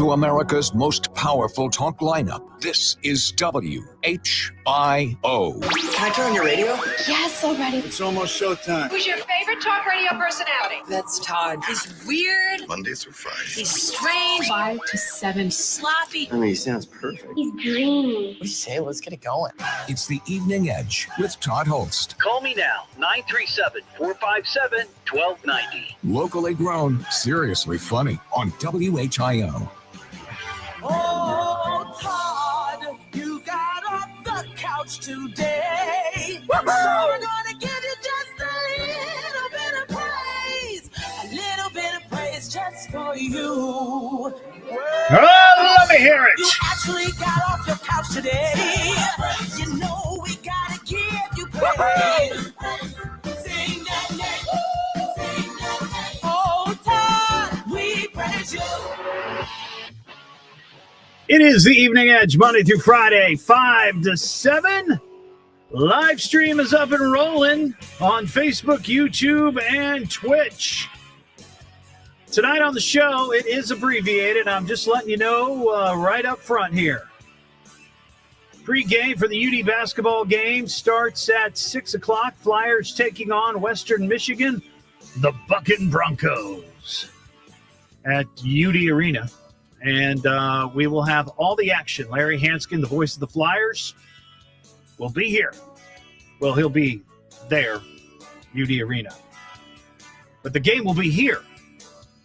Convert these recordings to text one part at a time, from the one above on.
to America's most powerful talk lineup. This is WHIO. Can I turn on your radio? Yes, already. It's almost showtime. Who's your favorite talk radio personality? That's Todd. He's weird. Monday through Friday. He's strange. 5 to 7. Sloppy. I mean, he sounds perfect. He's dreamy. What do you say? Let's get it going. It's the Evening Edge with Todd Hollst. Call me now, 937-457-1290. Locally grown, seriously funny on WHIO. Oh, Todd, you got off the couch today. So we're gonna give you just a little bit of praise. A little bit of praise just for you. Oh, let me hear it. You actually got off your couch today. You know we gotta give you praise. Sing that name. Sing that name. Oh, Todd, we praise you. It is the Evening Edge, Monday through Friday, 5 to 7. Live stream is up and rolling on Facebook, YouTube, and Twitch. Tonight on the show, it is abbreviated. I'm just letting you know right up front here. Pre-game for the UD basketball game starts at 6 o'clock. Flyers taking on Western Michigan, the Bucking Broncos at UD Arena. And we will have all the action. Larry Hanskin, the voice of the Flyers, will be here. Well, he'll be there, UD Arena. But the game will be here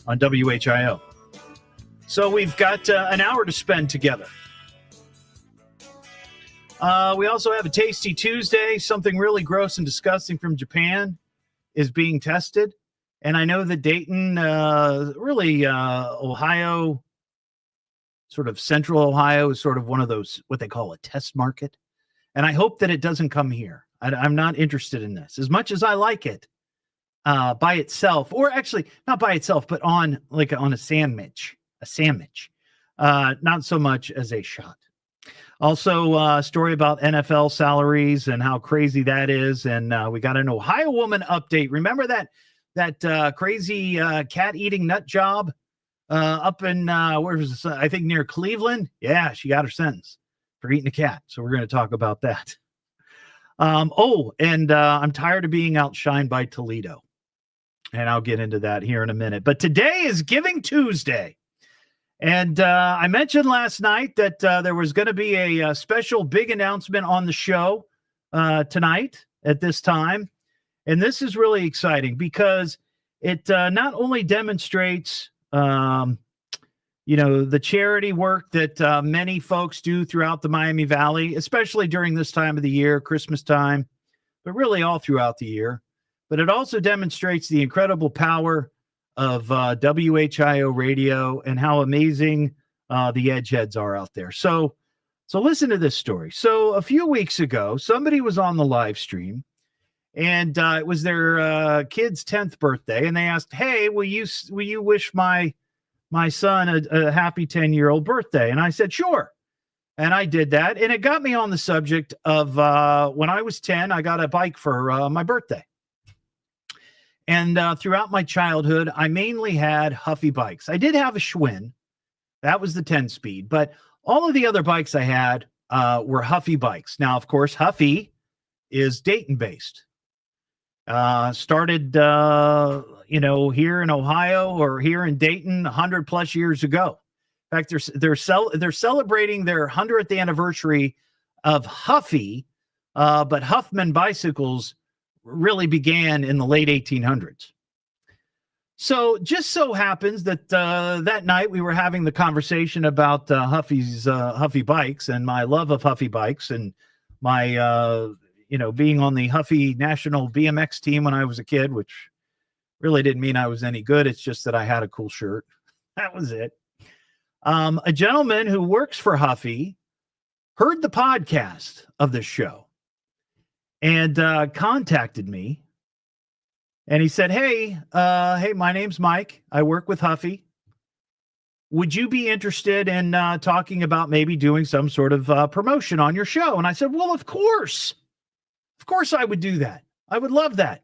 on WHIO. So we've got an hour to spend together. We also have a Tasty Tuesday. Something really gross and disgusting from Japan is being tested. And I know that Dayton, Ohio, sort of central Ohio is sort of one of those, what they call a test market. And I hope that it doesn't come here. I'm not interested in this as much as I like it by itself, or actually not by itself, but on a sandwich, not so much as a shot. Also a story about NFL salaries and how crazy that is. And we got an Ohio woman update. Remember that crazy cat eating nut job? Up in, where was this? I think near Cleveland. Yeah, she got her sentence for eating a cat. So we're going to talk about that. I'm tired of being outshined by Toledo. And I'll get into that here in a minute. But today is Giving Tuesday. And I mentioned last night that there was going to be a special big announcement on the show tonight at this time. And this is really exciting because it not only demonstrates the charity work that many folks do throughout the Miami Valley, especially during this time of the year, Christmas time, but really all throughout the year. But it also demonstrates the incredible power of WHIO Radio and how amazing the Edgeheads are out there. So listen to this story. So a few weeks ago, somebody was on the live stream, and it was their kid's 10th birthday, and they asked, "Hey, will you wish my son a happy 10-year-old birthday?" And I said, "Sure." And I did that, and it got me on the subject of when I was 10, I got a bike for my birthday. And throughout my childhood, I mainly had HUFFY bikes. I did have a Schwinn. That was the 10-speed. But all of the other bikes I had were HUFFY bikes. Now, of course, HUFFY is Dayton-based. Started, here in Ohio or here in Dayton 100-plus years ago. In fact, they're celebrating their 100th anniversary of HUFFY, but Huffman bicycles really began in the late 1800s. So just so happens that that night we were having the conversation about HUFFY's HUFFY bikes and my love of HUFFY bikes and my, being on the HUFFY national BMX team when I was a kid, which really didn't mean I was any good. It's just that I had a cool shirt. That was it. A gentleman who works for HUFFY heard the podcast of this show and contacted me, and he said, hey, my name's Mike. I work with HUFFY. Would you be interested in talking about maybe doing some sort of promotion on your show? And I said, well, of course I would do that. I would love that.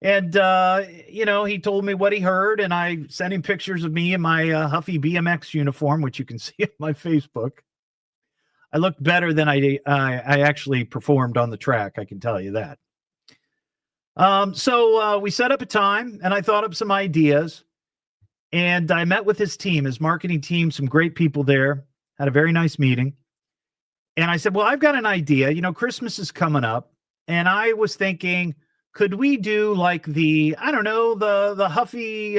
And, he told me what he heard, and I sent him pictures of me in my Huffy BMX uniform, which you can see on my Facebook. I looked better than I actually performed on the track, I can tell you that. So we set up a time, and I thought up some ideas, and I met with his team, his marketing team, some great people there, had a very nice meeting. And I said, well, I've got an idea. Christmas is coming up, and I was thinking, could we do like the Huffy,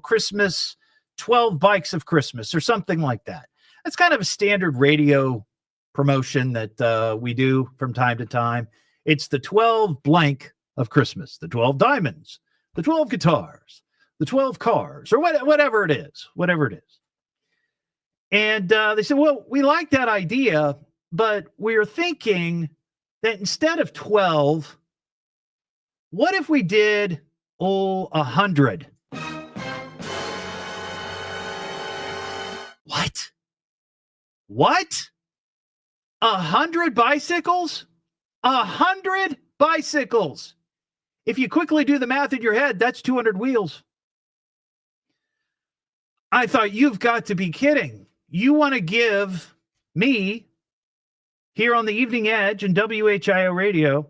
Christmas, 12 bikes of Christmas or something like that. That's kind of a standard radio promotion that we do from time to time. It's the 12 blank of Christmas, the 12 diamonds, the 12 guitars, the 12 cars, or whatever it is. And they said, well, we like that idea, but we're thinking that instead of 12, what if we did 100? What? 100 bicycles? 100 bicycles. If you quickly do the math in your head, that's 200 wheels. I thought, you've got to be kidding. You want to give me, here on the Evening Edge and WHIO Radio,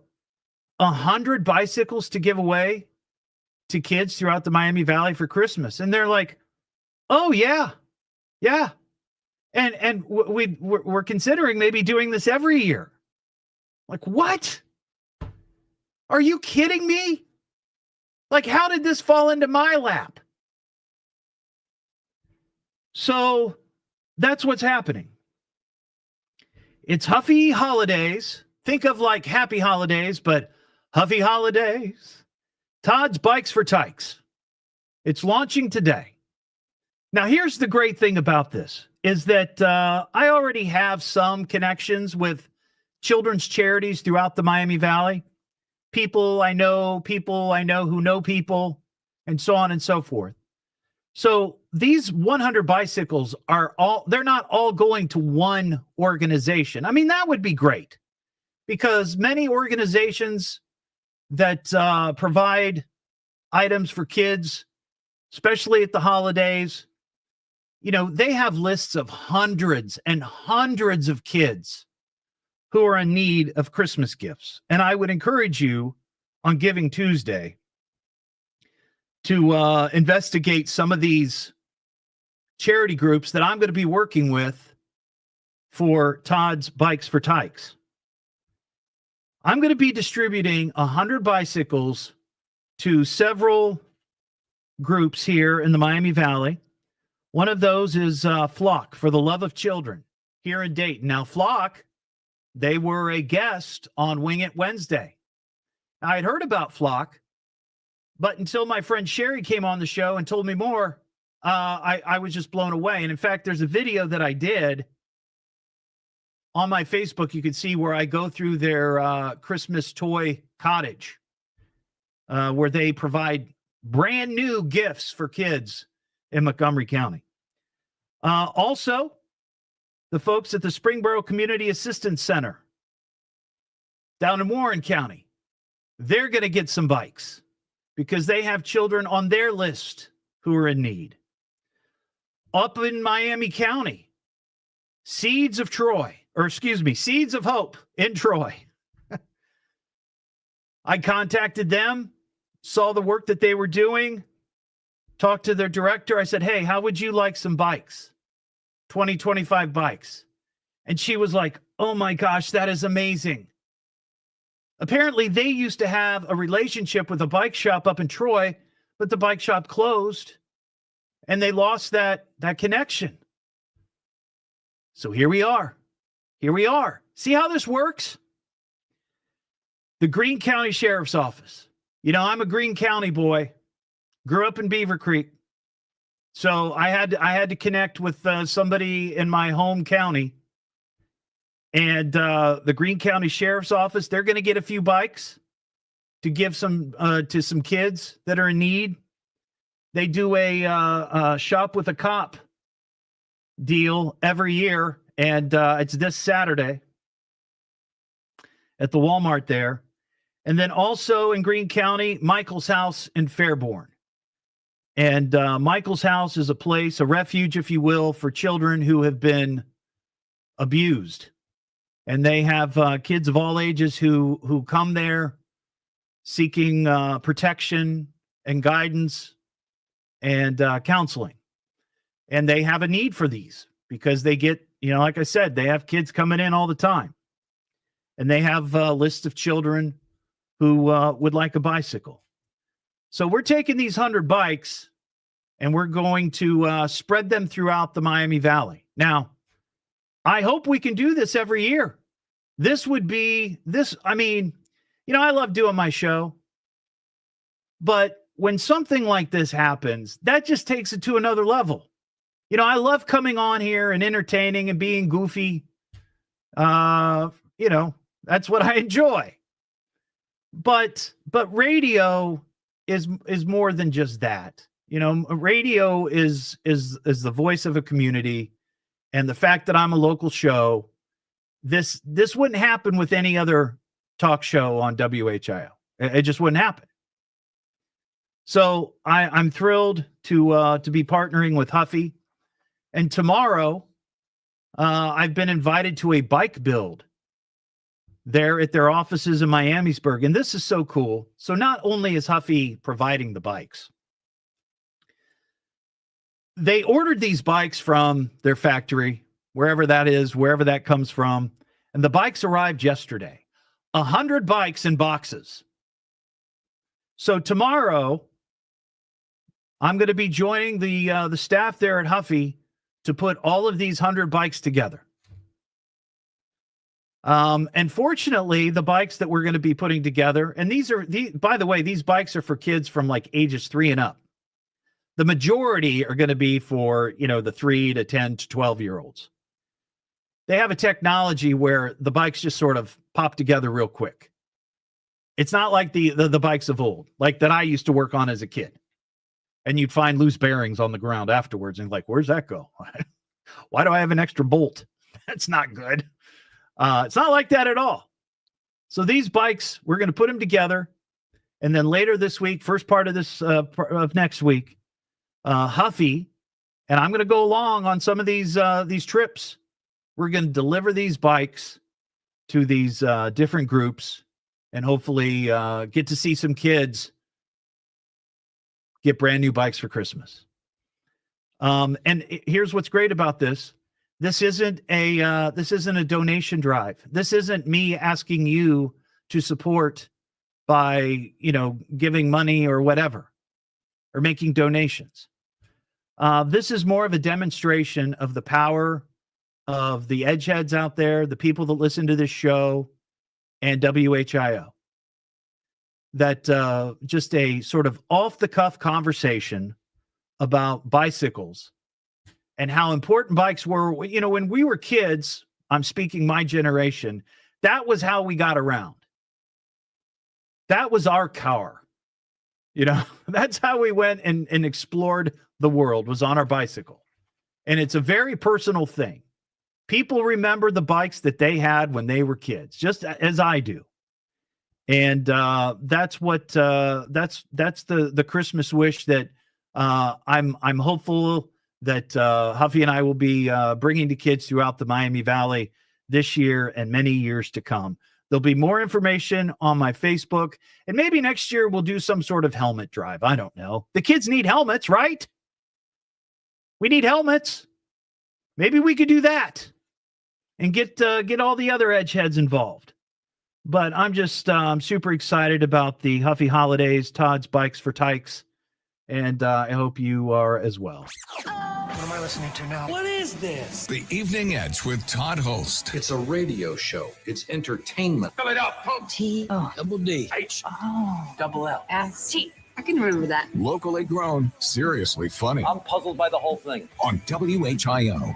100 bicycles to give away to kids throughout the Miami Valley for Christmas. And they're like, oh, yeah. And we're considering maybe doing this every year. Like, what? Are you kidding me? Like, how did this fall into my lap? So that's what's happening. It's Huffy Holidays. Think of like Happy Holidays, but Huffy Holidays. Todd's Bikes for Tykes. It's launching today. Now, here's the great thing about this, is that I already have some connections with children's charities throughout the Miami Valley. People I know who know people, and so on and so forth. So these 100 bicycles they're not all going to one organization. I mean, that would be great, because many organizations that provide items for kids, especially at the holidays, they have lists of hundreds and hundreds of kids who are in need of Christmas gifts. And I would encourage you on Giving Tuesday to investigate some of these charity groups that I'm going to be working with for Todd's Bikes for Tykes. I'm going to be distributing 100 bicycles to several groups here in the Miami Valley. One of those is Flock for the Love of Children here in Dayton. Now, Flock, they were a guest on Wing It Wednesday. I had heard about Flock, but until my friend Sherry came on the show and told me more, I was just blown away. And in fact, there's a video that I did on my Facebook. You can see where I go through their Christmas toy cottage, where they provide brand new gifts for kids in Montgomery County. Also, the folks at the Springboro Community Assistance Center down in Warren County, they're going to get some bikes because they have children on their list who are in need. Up in Miami County, Seeds of Hope in Troy. I contacted them, saw the work that they were doing, talked to their director. I said, hey, how would you like some bikes? 2025 bikes. And she was like, oh my gosh, that is amazing. Apparently, they used to have a relationship with a bike shop up in Troy, but the bike shop closed and they lost that connection. So here we are. See how this works? The Greene County Sheriff's Office. I'm a Greene County boy. Grew up in Beaver Creek. So I had to connect with somebody in my home county. And the Greene County Sheriff's Office, they're going to get a few bikes to give some to some kids that are in need. They do a shop with a cop deal every year, and it's this Saturday at the Walmart there. And then also in Greene County, Michael's House in Fairborn. And Michael's House is a place, a refuge, if you will, for children who have been abused. And they have kids of all ages who come there seeking protection and guidance and counseling. And they have a need for these because they get, like I said, they have kids coming in all the time. And they have a list of children who would like a bicycle. So we're taking these 100 bikes and we're going to spread them throughout the Miami Valley. Now, I hope we can do this every year. This would be this. I mean, I love doing my show, but when something like this happens, that just takes it to another level. I love coming on here and entertaining and being goofy. That's what I enjoy. But radio is more than just that. Radio is the voice of a community, and the fact that I'm a local show, this wouldn't happen with any other talk show on WHIO. It just wouldn't happen. So I'm thrilled to be partnering with HUFFY. And tomorrow, I've been invited to a bike build there at their offices in Miamisburg. And this is so cool. So not only is HUFFY providing the bikes, they ordered these bikes from their factory, wherever that is, wherever that comes from. And the bikes arrived yesterday. 100 bikes in boxes. So tomorrow, I'm going to be joining the staff there at HUFFY to put all of these 100 bikes together. And fortunately, the bikes that we're going to be putting together, and by the way, these bikes are for kids from like ages 3 and up. The majority are going to be for, the 3 to 10 to 12-year-olds. They have a technology where the bikes just sort of pop together real quick. It's not like the bikes of old, like that I used to work on as a kid. And you'd find loose bearings on the ground afterwards and like, where's that go? Why do I have an extra bolt? That's not good. It's not like that at all. So these bikes, we're going to put them together. And then later this week, first part of this of next week, HUFFY, and I'm going to go along on some of these trips. We're going to deliver these bikes to these different groups and hopefully get to see some kids get brand new bikes for Christmas. And here's what's great about this. This isn't a donation drive. This isn't me asking you to support by, giving money or whatever, or making donations. This is more of a demonstration of the power of the edgeheads out there, the people that listen to this show, and WHIO. That just a sort of off-the-cuff conversation about bicycles and how important bikes were. When we were kids, I'm speaking my generation, that was how we got around. That was our car. That's how we went and explored the world, was on our bicycle. And it's a very personal thing. People remember the bikes that they had when they were kids, just as I do. And that's what that's the Christmas wish that I'm hopeful that HUFFY and I will be bringing to kids throughout the Miami Valley this year and many years to come. There'll be more information on my Facebook, and maybe next year we'll do some sort of helmet drive. I don't know. The kids need helmets, right? We need helmets. Maybe we could do that and get all the other edgeheads involved. But I'm just super excited about the HUFFY holidays, Todd's Bikes for Tykes, and I hope you are as well. What am I listening to now? What is this? The Evening Edge with Todd Hollst. It's a radio show. It's entertainment. Fill it up. Double D. Double L. S-T. I can remember that. Locally grown, seriously funny. I'm puzzled by the whole thing. On WHIO.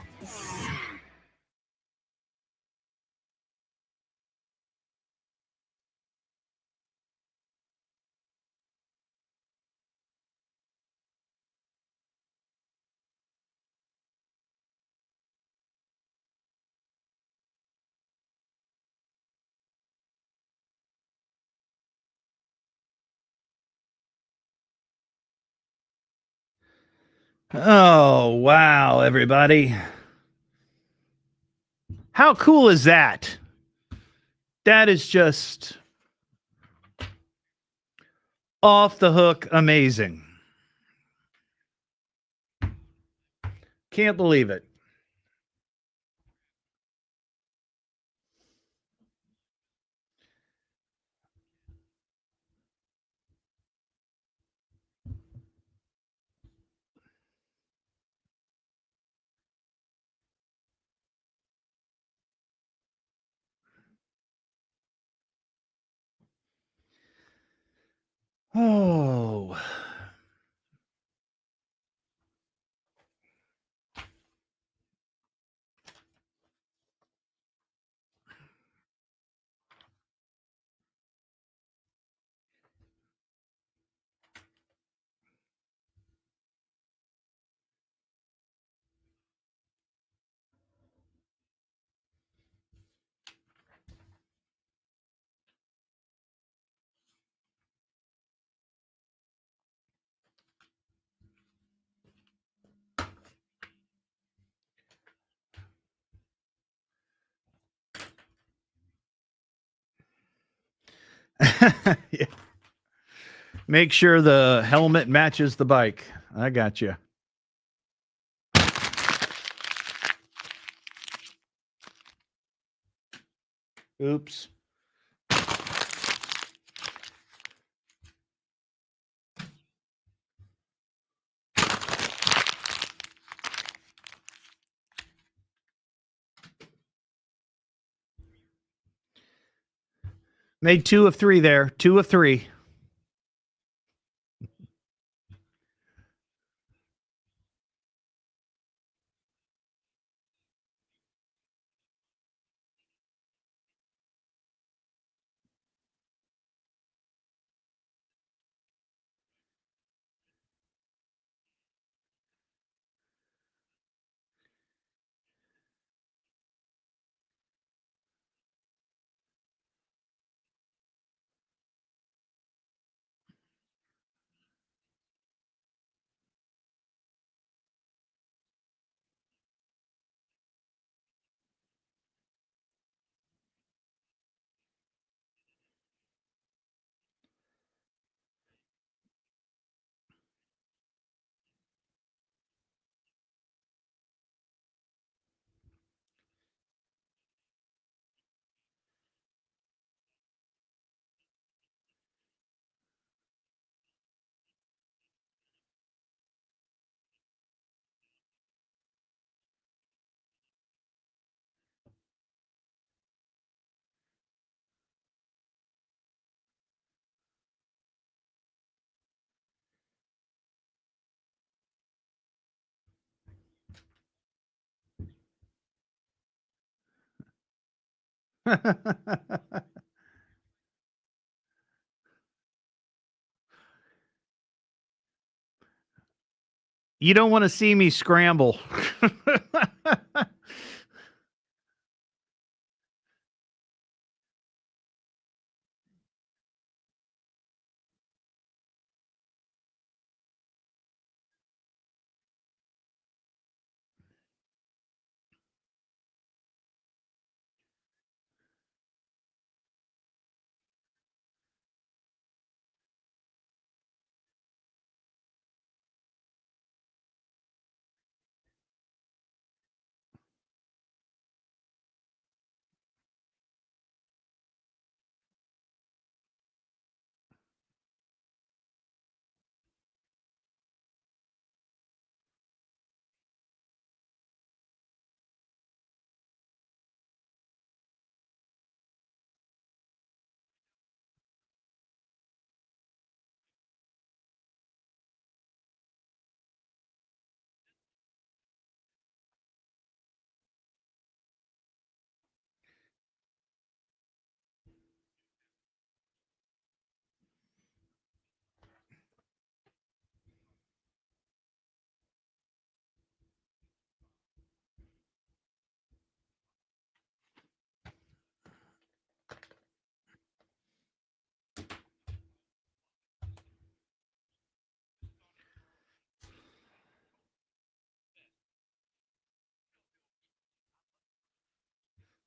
Oh, wow, everybody. How cool is that? That is just off the hook amazing. Can't believe it. Oh. Yeah. Make sure the helmet matches the bike. I got you. Oops. Made 2 of 3 there. 2 of 3. You don't want to see me scramble.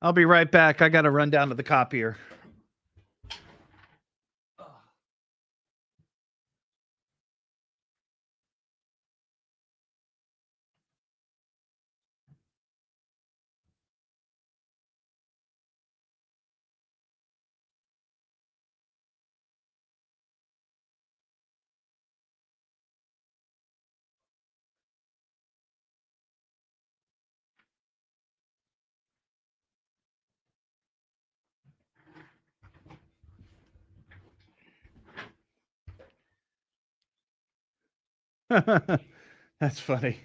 I'll be right back. I got to run down to the copier. That's funny.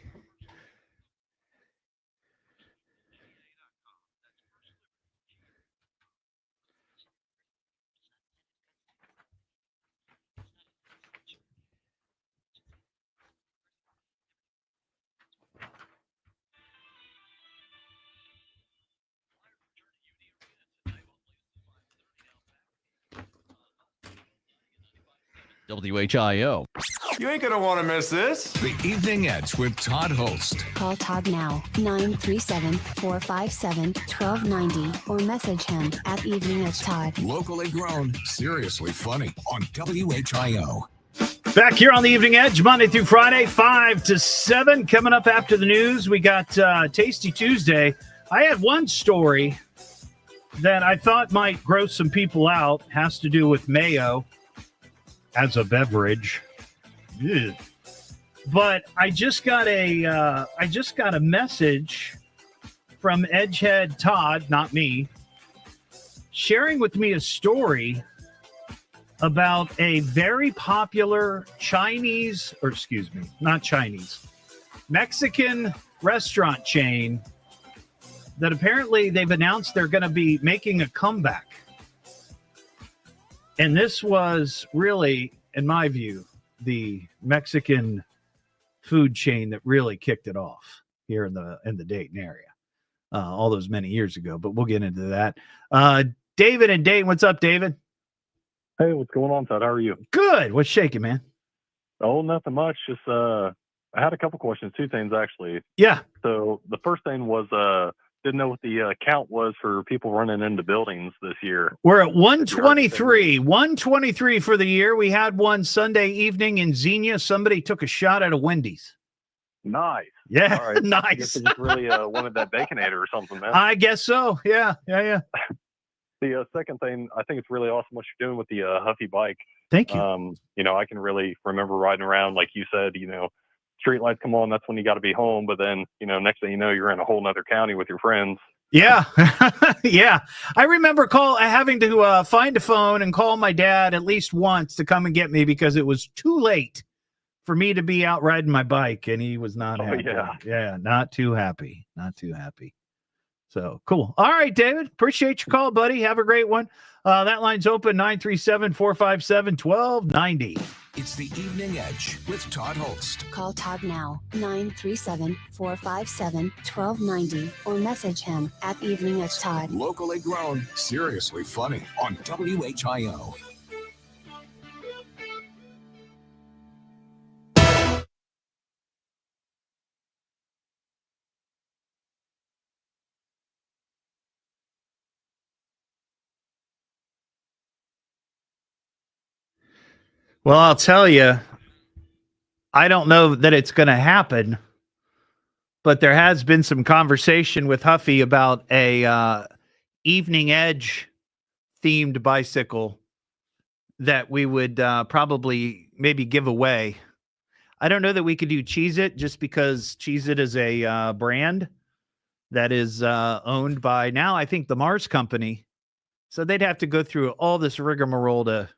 WHIO. You ain't gonna want to miss this. The Evening Edge with Todd Hollst. Call Todd now, 937-457-1290, or message him at Evening Edge Todd. Locally grown, seriously funny on WHIO. Back here on the Evening Edge, Monday through Friday, 5 to 7. Coming up after the news, we got Tasty Tuesday. I had one story that I thought might gross some people out. Has to do with MAYO as a beverage. Ugh. But I just got a message from Edgehead Todd, not me, sharing with me a story about a very popular Mexican restaurant chain that apparently they've announced they're going to be making a comeback. And this was really, in my view, the Mexican food chain that really kicked it off here in the Dayton area, all those many years ago. But we'll get into that. David and Dayton, what's up, David? Hey, what's going on, Todd? How are you? Good. What's shaking, man? Oh, nothing much. Just I had a couple questions, two things actually. Yeah. So the first thing was didn't know what the count was for people running into buildings this year. We're at 123. 123 for the year. We had one Sunday evening in Xenia. Somebody took a shot at a Wendy's. Nice. Yeah, all right. nice. I guess they just really wanted that Baconator or something, man. I guess so. Yeah. The second thing, I think it's really awesome what you're doing with the HUFFY bike. Thank you. I can really remember riding around, like you said, street lights come on, that's when you got to be home. But then, next thing you know, you're in a whole nother county with your friends. Yeah. Yeah. I remember having to find a phone and call my dad at least once to come and get me because it was too late for me to be out riding my bike. And he was not happy. Yeah. Not too happy. So cool. All right, David. Appreciate your call, buddy. Have a great one. That line's open, 937-457-1290. It's the Evening Edge with Todd Hollst. Call Todd now, 937-457-1290, or message him at Evening Edge Todd. Locally grown, seriously funny on WHIO. Well, I'll tell you, I don't know that it's going to happen, but there has been some conversation with HUFFY about a Evening Edge themed bicycle that we would probably maybe give away. I don't know that we could do Cheez-It just because Cheez-It is a brand that is owned by now, I think, the Mars Company. So they'd have to go through all this rigmarole to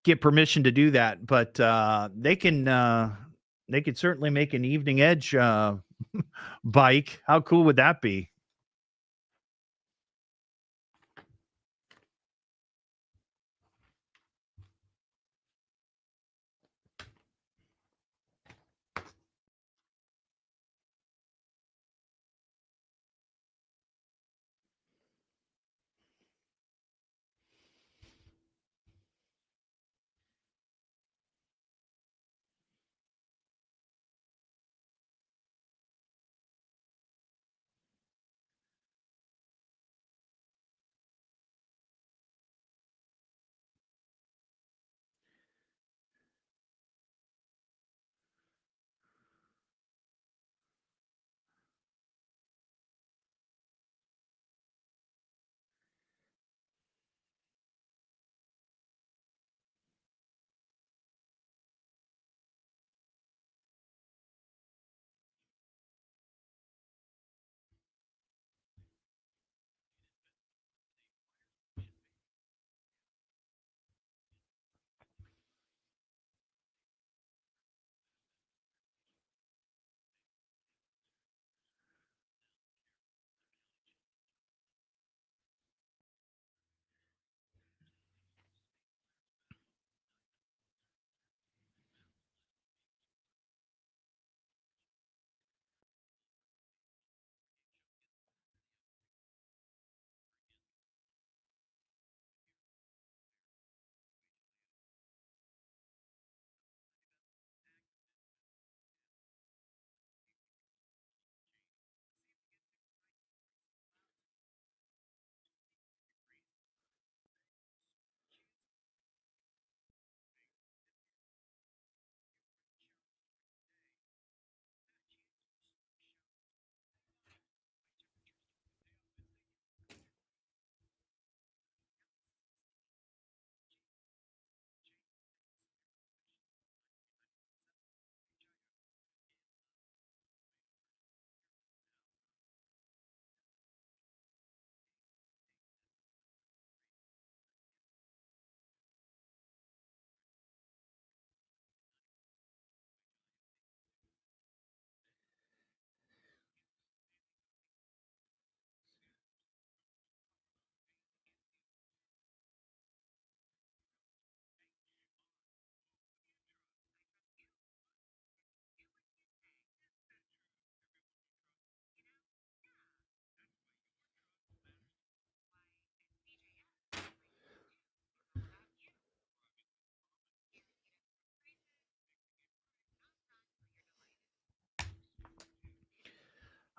get permission to do that, but they could certainly make an Evening Edge bike. How cool would that be?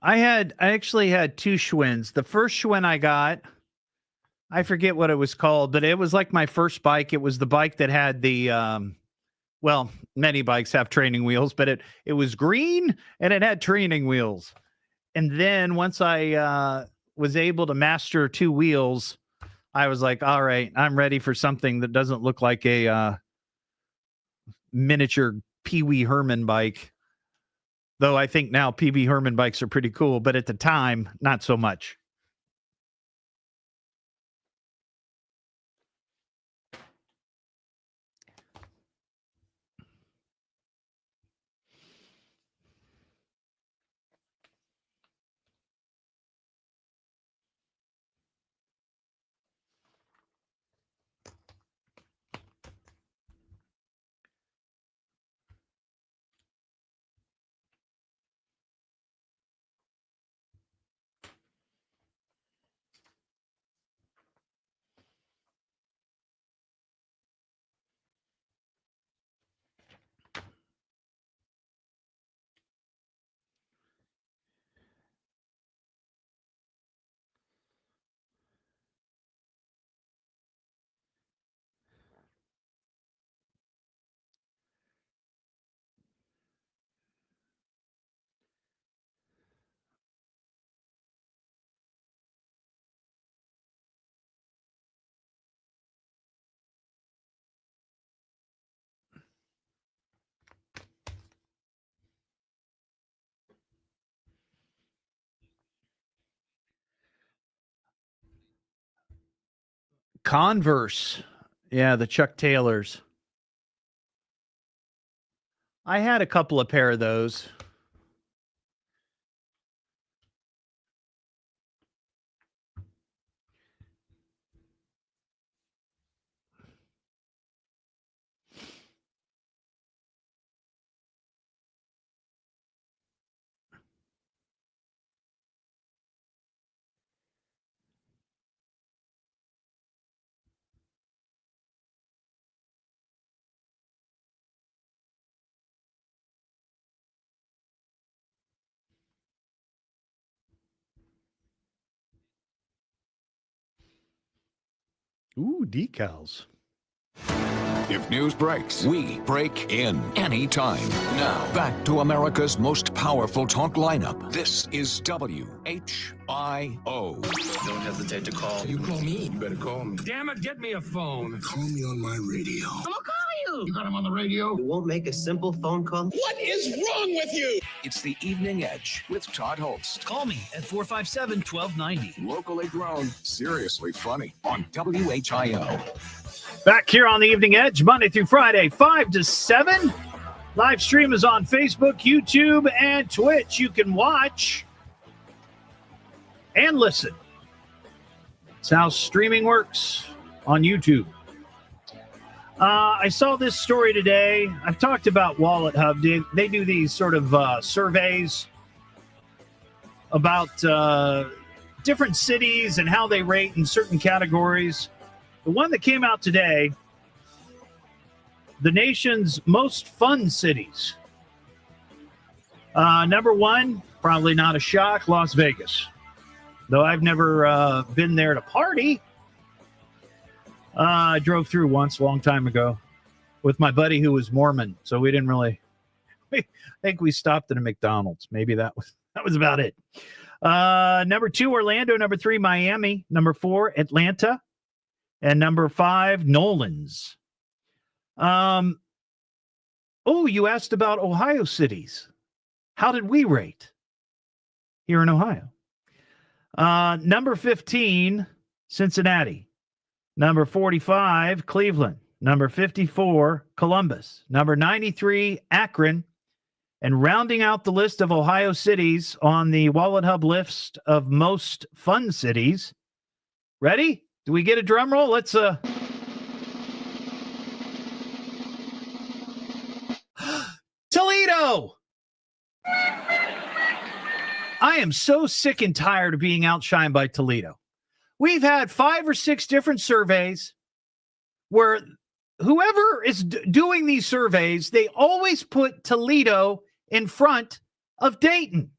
I actually had two Schwinn's. The first Schwinn I got, I forget what it was called, but it was like my first bike. It was the bike that had the, well, many bikes have training wheels, but it was green and it had training wheels. And then once I was able to master two wheels, I was like, all right, I'm ready for something that doesn't look like a miniature Pee Wee Herman bike. Though I think now Pee Wee Herman bikes are pretty cool, but at the time, not so much. Converse. Yeah, the Chuck Taylors. I had a couple of pair of those. Ooh, decals. If news breaks, we break in anytime. Now, back to America's most powerful talk lineup. This is WHIO. Don't hesitate to call. You call me. You better call me. Damn it, get me a phone. Call me on my radio. I'm gonna call you. You got him on the radio? You won't make a simple phone call? What is wrong with you? It's the Evening Edge with Todd Hollst. Call me at 457-1290. Locally grown, seriously funny on WHIO. Back here on the Evening Edge, Monday through Friday, 5 to 7. Live stream is on Facebook, YouTube, and Twitch. You can watch and listen. That's how streaming works on YouTube. I saw this story today. I've talked about Wallet Hub. They do these sort of surveys about different cities and how they rate in certain categories. The one that came out today, the nation's most fun cities. Number one, probably not a shock, Las Vegas. Though I've never been there to party. I drove through once a long time ago with my buddy who was Mormon. So we didn't really, I think we stopped at a McDonald's. Maybe that was about it. Number two, Orlando. Number three, Miami. Number four, Atlanta. And number five, Nolans. Oh, you asked about Ohio cities. How did we rate here in Ohio? Number 15, Cincinnati. Number 45, Cleveland. Number 54, Columbus. Number 93, Akron. And rounding out the list of Ohio cities on the Wallet Hub list of most fun cities. Ready? Do we get a drum roll? Let's Toledo. I am so sick and tired of being outshined by Toledo. We've had 5 or 6 different surveys where whoever is doing these surveys, they always put Toledo in front of Dayton.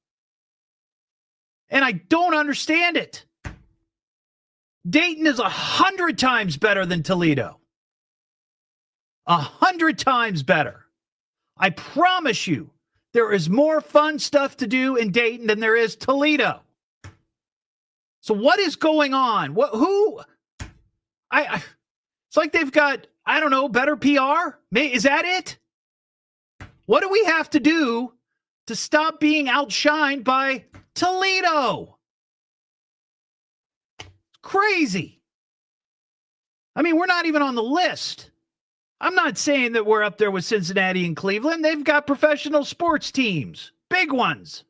And I don't understand it. Dayton is 100 times better than Toledo. 100 times better. I promise you, there is more fun stuff to do in Dayton than there is Toledo. So what is going on? It's like they've got, I don't know, better PR? Is that it? What do we have to do to stop being outshined by Toledo? Crazy. I mean, we're not even on the list. I'm not saying that we're up there with Cincinnati and Cleveland. They've got professional sports teams, big ones.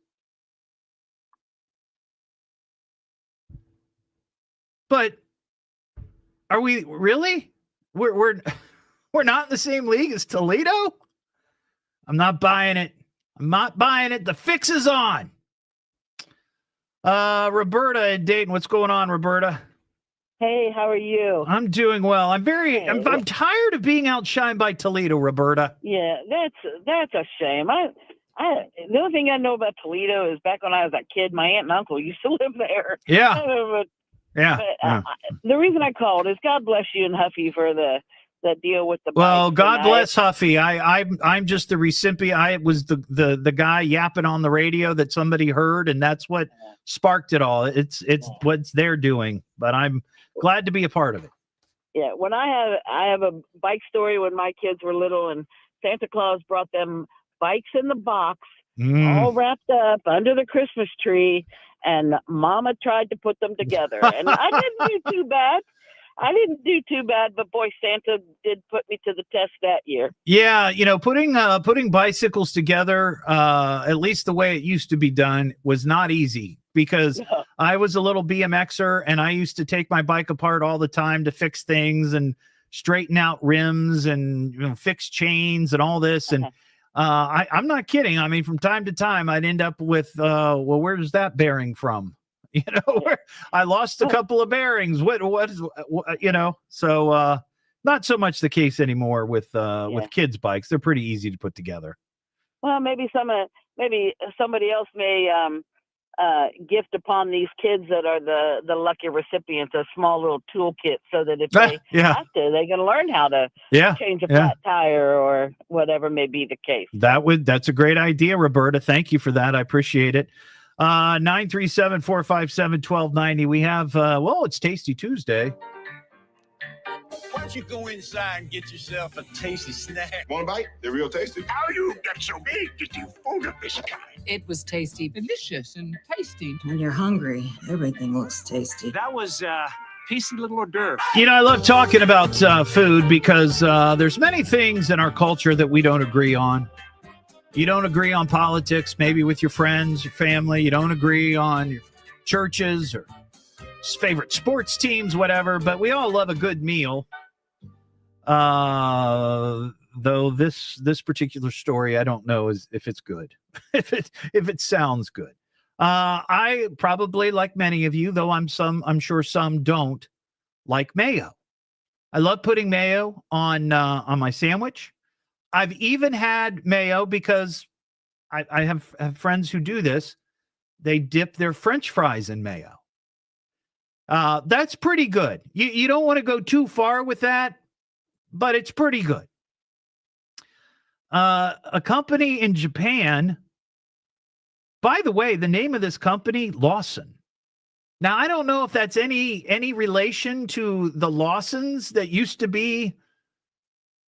But are we really? We're not in the same league as Toledo? I'm not buying it. I'm not buying it. The fix is on. Roberta in Dayton. What's going on, Roberta? Hey, how are you? I'm doing well. I'm tired of being outshined by Toledo, Roberta. Yeah, that's a shame. The only thing I know about Toledo is back when I was a kid, my aunt and uncle used to live there. Yeah. The reason I called is God bless you and Huffy for the deal with the. Well, God bless Huffy. I'm just the recipient. I was the guy yapping on the radio that somebody heard, and that's what sparked it all. It's what they're doing, but I'm glad to be a part of it. Yeah, when I have a bike story when my kids were little, and Santa Claus brought them bikes in the box, all wrapped up under the Christmas tree, and Mama tried to put them together, and I didn't do too bad. But boy, Santa did put me to the test that year. Yeah, putting bicycles together, at least the way it used to be done, was not easy. Because I was a little BMXer and I used to take my bike apart all the time to fix things and straighten out rims and fix chains and all this. And I'm not kidding. I mean, from time to time, I'd end up with, where's that bearing from? I lost a couple of bearings. So not so much the case anymore with kids' bikes. They're pretty easy to put together. Well, maybe somebody else may gift upon these kids that are the lucky recipients a small little toolkit, so that if they have to, they can learn how to change a flat tire or whatever may be the case. That's a great idea, Roberta. Thank you for that. I appreciate it. 937-457-1290. We have it's Tasty Tuesday. Why don't you go inside and get yourself a tasty snack? Want a bite? They're real tasty. How you get so big that you food of this kind? It was tasty, delicious, and tasty. When you're hungry, everything looks tasty. That was tasty little hors d'oeuvre. I love talking about food because there's many things in our culture that we don't agree on. You don't agree on politics, maybe with your friends, your family. You don't agree on your churches or favorite sports teams, whatever. But we all love a good meal. Though this particular story, I don't know if it's good, if it sounds good. I probably, like many of you, though I'm sure some don't, like mayo. I love putting mayo on my sandwich. I've even had mayo because I have friends who do this. They dip their French fries in mayo. That's pretty good. You don't want to go too far with that, but it's pretty good. A company in Japan, by the way, the name of this company, Lawson. Now, I don't know if that's any relation to the Lawsons that used to be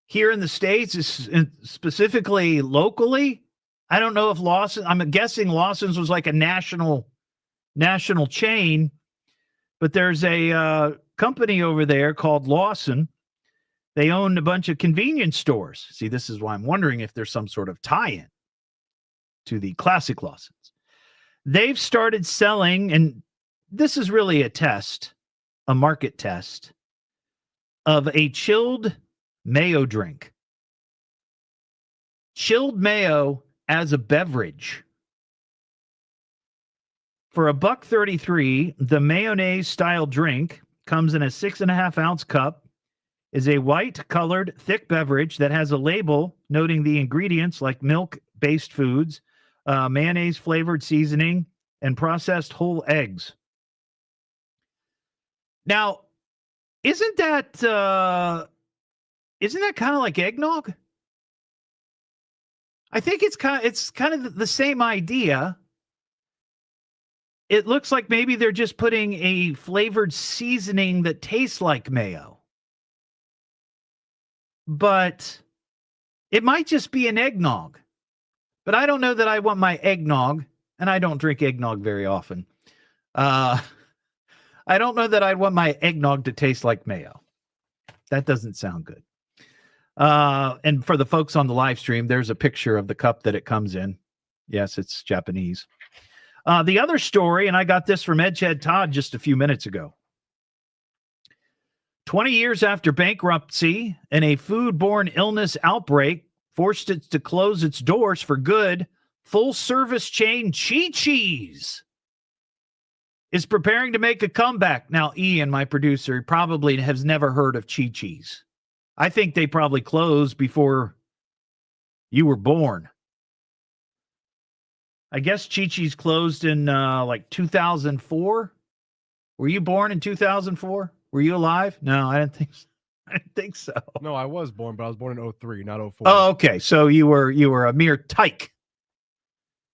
here in the States, specifically locally. I don't know if Lawson, I'm guessing Lawson's was like a national chain, but there's a company over there called Lawson. They own a bunch of convenience stores. See, this is why I'm wondering if there's some sort of tie-in to the classic Lawsons. They've started selling, and this is really a market test of a chilled mayo drink. Chilled mayo as a beverage. For $1.33, the mayonnaise-style drink comes in a 6.5-ounce cup, is a white-colored, thick beverage that has a label noting the ingredients like milk-based foods, mayonnaise-flavored seasoning, and processed whole eggs. Now, isn't that kind of like eggnog? I think it's kind of the same idea. It looks like maybe they're just putting a flavored seasoning that tastes like mayo. But it might just be an eggnog. But I don't know that I want my eggnog, and I don't drink eggnog very often. I don't know that I'd want my eggnog to taste like mayo. That doesn't sound good. And for the folks on the live stream, there's a picture of the cup that it comes in. Yes, it's Japanese. The other story, and I got this from Edgehead Todd just a few minutes ago. 20 years after bankruptcy and a foodborne illness outbreak forced it to close its doors for good, full-service chain Chi-Chi's is preparing to make a comeback. Now, Ian, my producer, probably has never heard of Chi-Chi's. I think they probably closed before you were born. I guess Chi-Chi's closed in like 2004. Were you born in 2004? Were you alive? No, I didn't think so. I didn't think so. No, I was born, but I was born in 03, not 04. Oh, okay. So you were a mere tyke.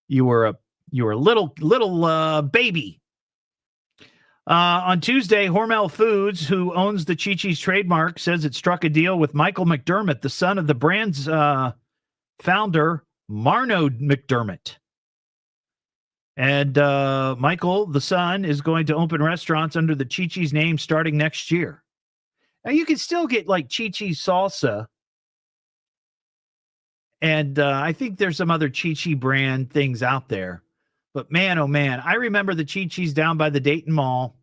You were a little baby. On Tuesday, Hormel Foods, who owns the Chi-Chi's trademark, says it struck a deal with Michael McDermott, the son of the brand's founder, Marno McDermott. And Michael, the son, is going to open restaurants under the Chi-Chi's name starting next year. Now, you can still get like Chi-Chi's salsa. And I think there's some other Chi-Chi brand things out there. But man, oh man, I remember the Chi-Chi's down by the Dayton Mall.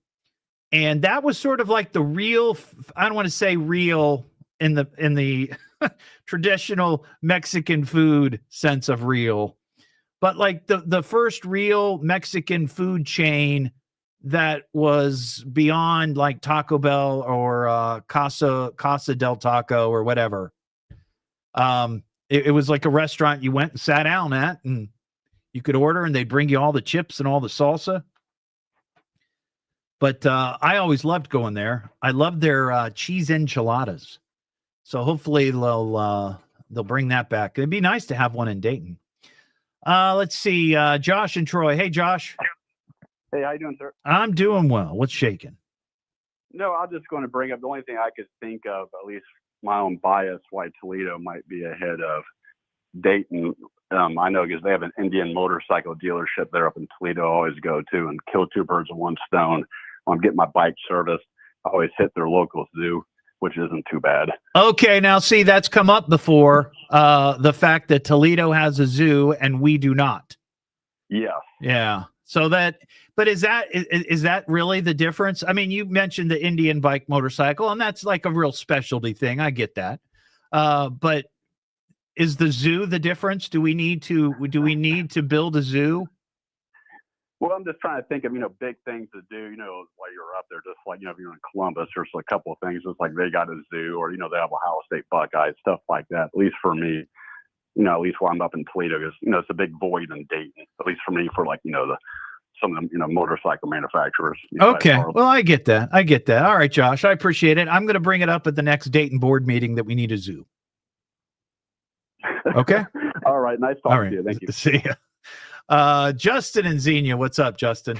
And that was sort of like the real, I don't want to say real in the traditional Mexican food sense of real, but like the first real Mexican food chain that was beyond like Taco Bell or Casa del Taco or whatever. It was like a restaurant you went and sat down at, and you could order, and they'd bring you all the chips and all the salsa. But I always loved going there. I loved their cheese enchiladas. So hopefully they'll bring that back. It'd be nice to have one in Dayton. Let's see. Josh and Troy. Hey, Josh. Hey, how you doing, sir? I'm doing well. What's shaking? No, I was just going to bring up the only thing I could think of, at least my own bias, why Toledo might be ahead of Dayton. I know because they have an Indian motorcycle dealership there up in Toledo I always go to and kill two birds with one stone. When I'm getting my bike serviced, I always hit their local zoo, which isn't too bad. Okay, now see, that's come up before, the fact that Toledo has a zoo and we do not. Yes. Yeah. So but is that really the difference? I mean, you mentioned the Indian bike motorcycle, and that's like a real specialty thing. I get that. But is the zoo the difference? Do we need to build a zoo? Well, I'm just trying to think of, big things to do, while you're up there, just like, if you're in Columbus, there's a couple of things, just like they got a zoo or, they have Ohio State Buckeyes, stuff like that. At least for me, at least while I'm up in Toledo, because, it's a big void in Dayton, at least for me, for like, some of them, motorcycle manufacturers. Okay. Well, I get that. All right, Josh, I appreciate it. I'm going to bring it up at the next Dayton board meeting that we need a zoo. Okay. All right. Nice talking to you. Thank you. See ya. Justin and Xenia, what's up, Justin?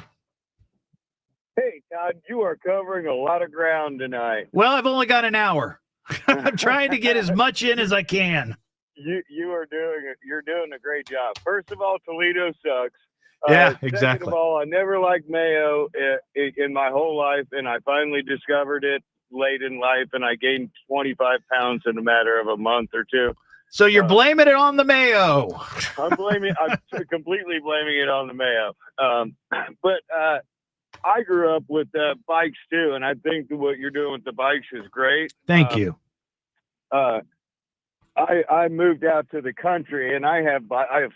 Hey, Todd, you are covering a lot of ground tonight. Well, I've only got an hour. I'm trying to get as much in as I can. You're doing a great job. First of all, Toledo sucks. Yeah, Second exactly. of all, I never liked mayo in my whole life, and I finally discovered it late in life, and I gained 25 pounds in a matter of a month or two. So you're blaming it on the mayo. I'm completely blaming it on the mayo. But I grew up with bikes too, and I think what you're doing with the bikes is great. Thank you. I moved out to the country, and I have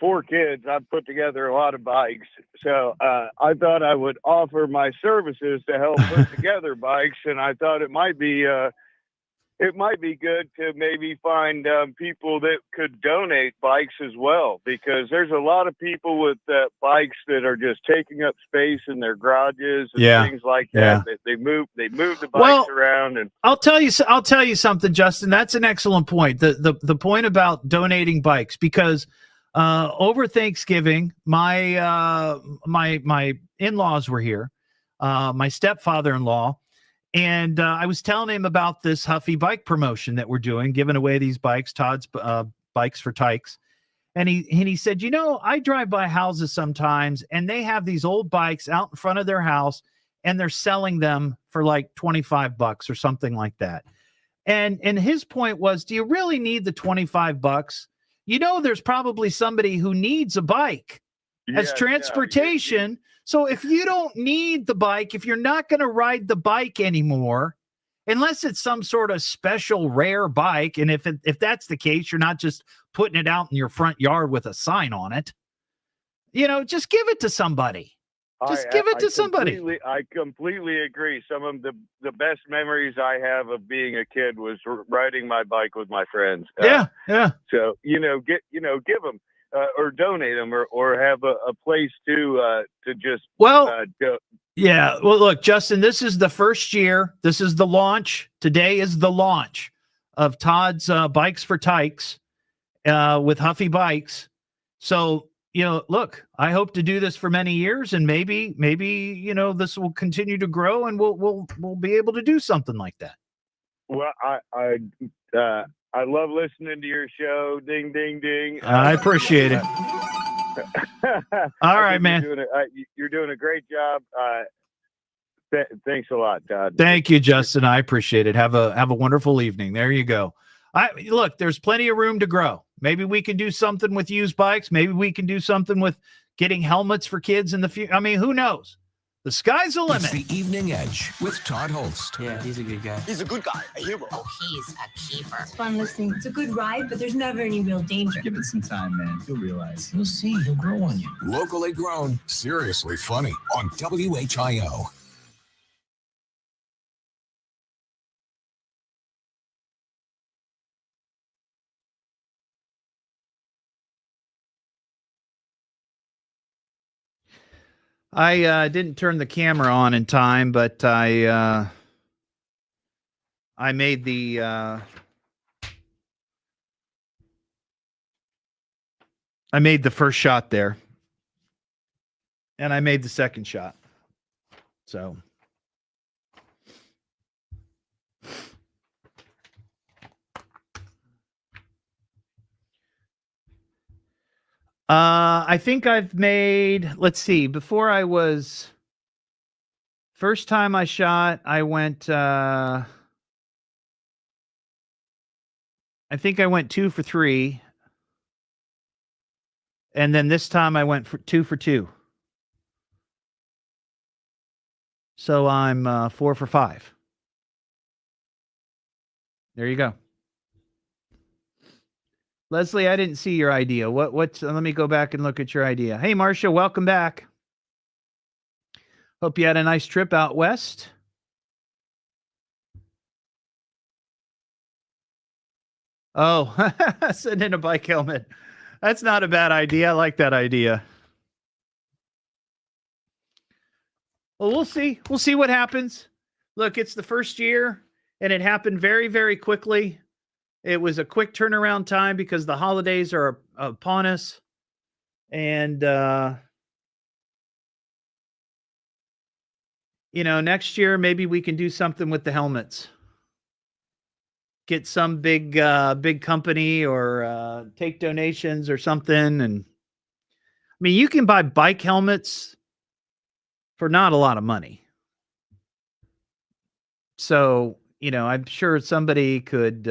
4 kids. I've put together a lot of bikes, so I thought I would offer my services to help put together bikes, and I thought it might be it might be good to maybe find people that could donate bikes as well, because there's a lot of people with bikes that are just taking up space in their garages and things like that. They move the bikes around. And I'll tell you something, Justin. That's an excellent point. The point about donating bikes, because over Thanksgiving, my in-laws were here, my stepfather-in-law. And I was telling him about this HUFFY bike promotion that we're doing, giving away these bikes, Todd's bikes for Tykes. And he said, I drive by houses sometimes, and they have these old bikes out in front of their house, and they're selling them for like $25 or something like that. And his point was, do you really need the $25? There's probably somebody who needs a bike as transportation. So if you don't need the bike, if you're not going to ride the bike anymore, unless it's some sort of special rare bike, and if that's the case, you're not just putting it out in your front yard with a sign on it, just give it to somebody. Give it to somebody. I completely agree. Some of the best memories I have of being a kid was riding my bike with my friends. Yeah. So, give them. Or donate them, or have a place to just yeah. Well, look, Justin, this is the first year. This is the launch. Today is the launch of Todd's Bikes for Tykes with HUFFY Bikes. So look, I hope to do this for many years, and maybe this will continue to grow, and we'll be able to do something like that. Well, I love listening to your show. Ding, ding, ding. I appreciate it. All right, man. You're doing a great job. Thanks a lot, Todd. Thank you, Justin. I appreciate it. Have a wonderful evening. There you go. Look, there's plenty of room to grow. Maybe we can do something with used bikes. Maybe we can do something with getting helmets for kids in the future. I mean, who knows? The sky's the limit. It's the Evening Edge with Todd Hollst. Yeah, he's a good guy. He's a good guy, a hero. Oh, he's a keeper. It's fun listening. It's a good ride, but there's never any real danger. Give it some time, man. You'll realize. You'll see. He'll grow on you. Locally grown, seriously funny on WHIO. I didn't turn the camera on in time, but I made the first shot there, and I made the second shot. So I think I've made, let's see, first time I shot, I went, I think I went 2 for 3. And then this time I went for 2 for 2. So I'm 4 for 5. There you go. Leslie, I didn't see your idea. Let me go back and look at your idea. Hey, Marcia, welcome back. Hope you had a nice trip out west. Oh, send in a bike helmet. That's not a bad idea. I like that idea. Well, we'll see. We'll see what happens. Look, it's the first year, and it happened very, very quickly. It was a quick turnaround time because the holidays are upon us. And, next year, maybe we can do something with the helmets. Get some big company or take donations or something. And I mean, you can buy bike helmets for not a lot of money. So, I'm sure somebody could,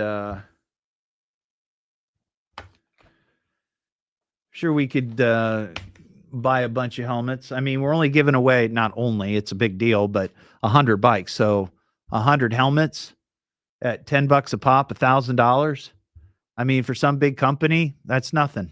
we could buy a bunch of helmets. I mean, we're only giving away, not only, it's a big deal, but 100 bikes. So 100 helmets at $10 a pop, $1,000. I mean, for some big company, that's nothing.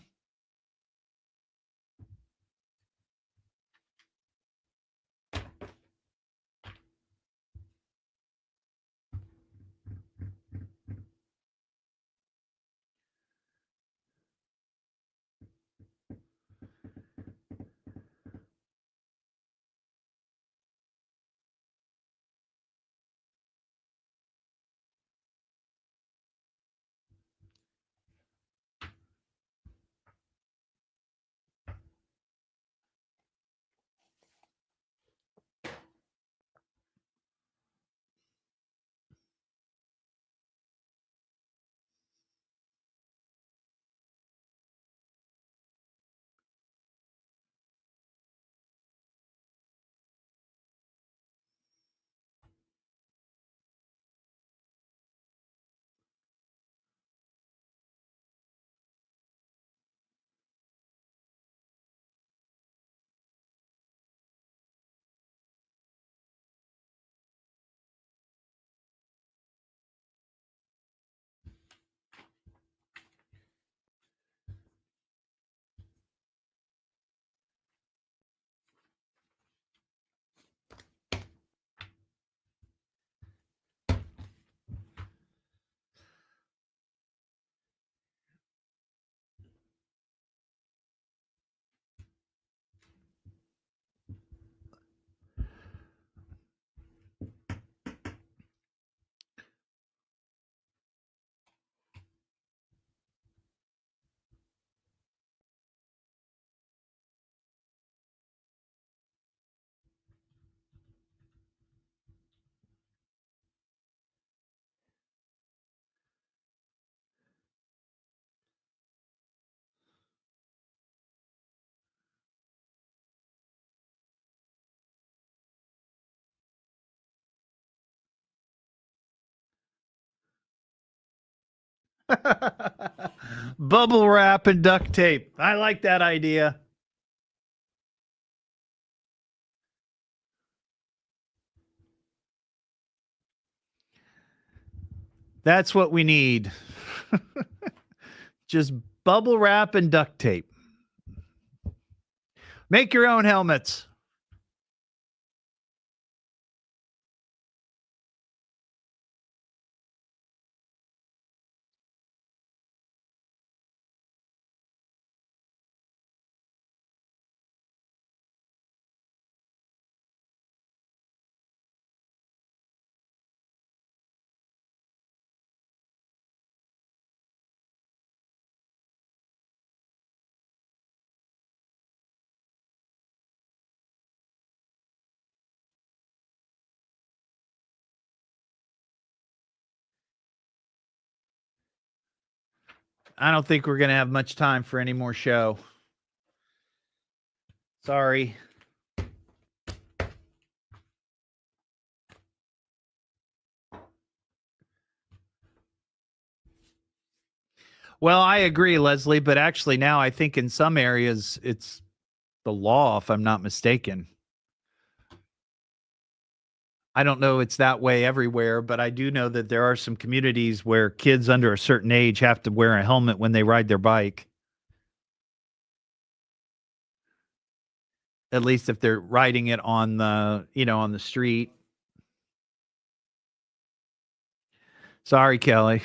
Bubble wrap and duct tape. I like that idea. That's what we need. Just bubble wrap and duct tape. Make your own helmets. I don't think we're going to have much time for any more show. Sorry. Well, I agree, Leslie, but actually now I think in some areas it's the law, if I'm not mistaken. I don't know it's that way everywhere, but I do know that there are some communities where kids under a certain age have to wear a helmet when they ride their bike. At least if they're riding it on the, on the street. Sorry, Kelly.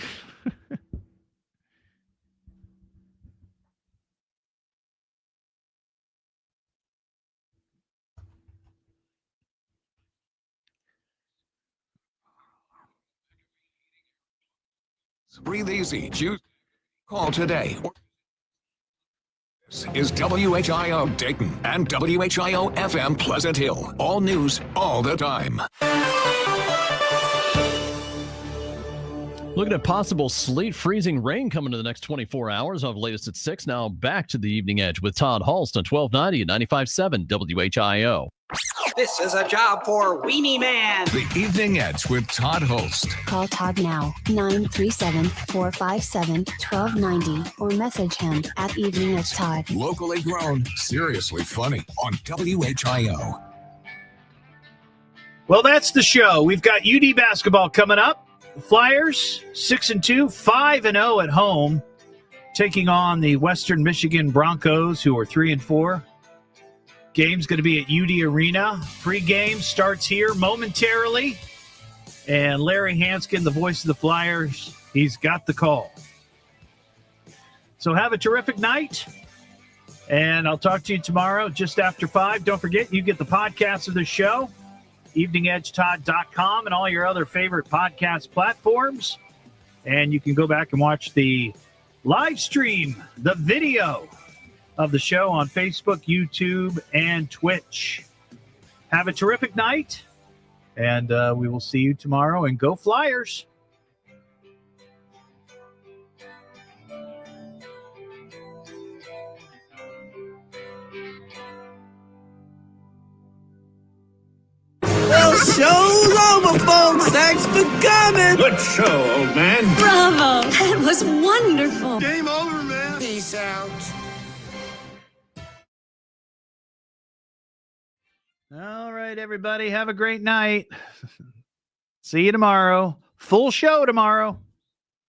Breathe easy. Choose. Call today. This is WHIO Dayton and WHIO FM Pleasant Hill. All news, all the time. Looking at possible sleet, freezing rain coming to the next 24 hours. I'll have the latest at 6. Now back to the Evening Edge with Todd Hollst on 1290 and 95.7 WHIO. This is a job for Weenie Man. The Evening Edge with Todd Hollst. Call Todd now, 937-457-1290, or message him at Evening Edge Todd. Locally grown, seriously funny on WHIO. Well, that's the show. We've got UD basketball coming up. Flyers, 6-2, 5-0 at home, taking on the Western Michigan Broncos, who are 3-4. Game's going to be at UD Arena. Pre-game starts here momentarily. And Larry Hanskin, the voice of the Flyers, he's got the call. So have a terrific night. And I'll talk to you tomorrow just after 5. Don't forget, you get the podcast of the show, eveningedgetodd.com, and all your other favorite podcast platforms. And you can go back and watch the live stream, the video of the show on Facebook, YouTube, and Twitch. Have a terrific night, and we will see you tomorrow. And go Flyers! Well, show's over, folks. Thanks for coming. Good show, old man. Bravo. That was wonderful. Game over, man. Peace out. All right, everybody. Have a great night. See you tomorrow. Full show tomorrow.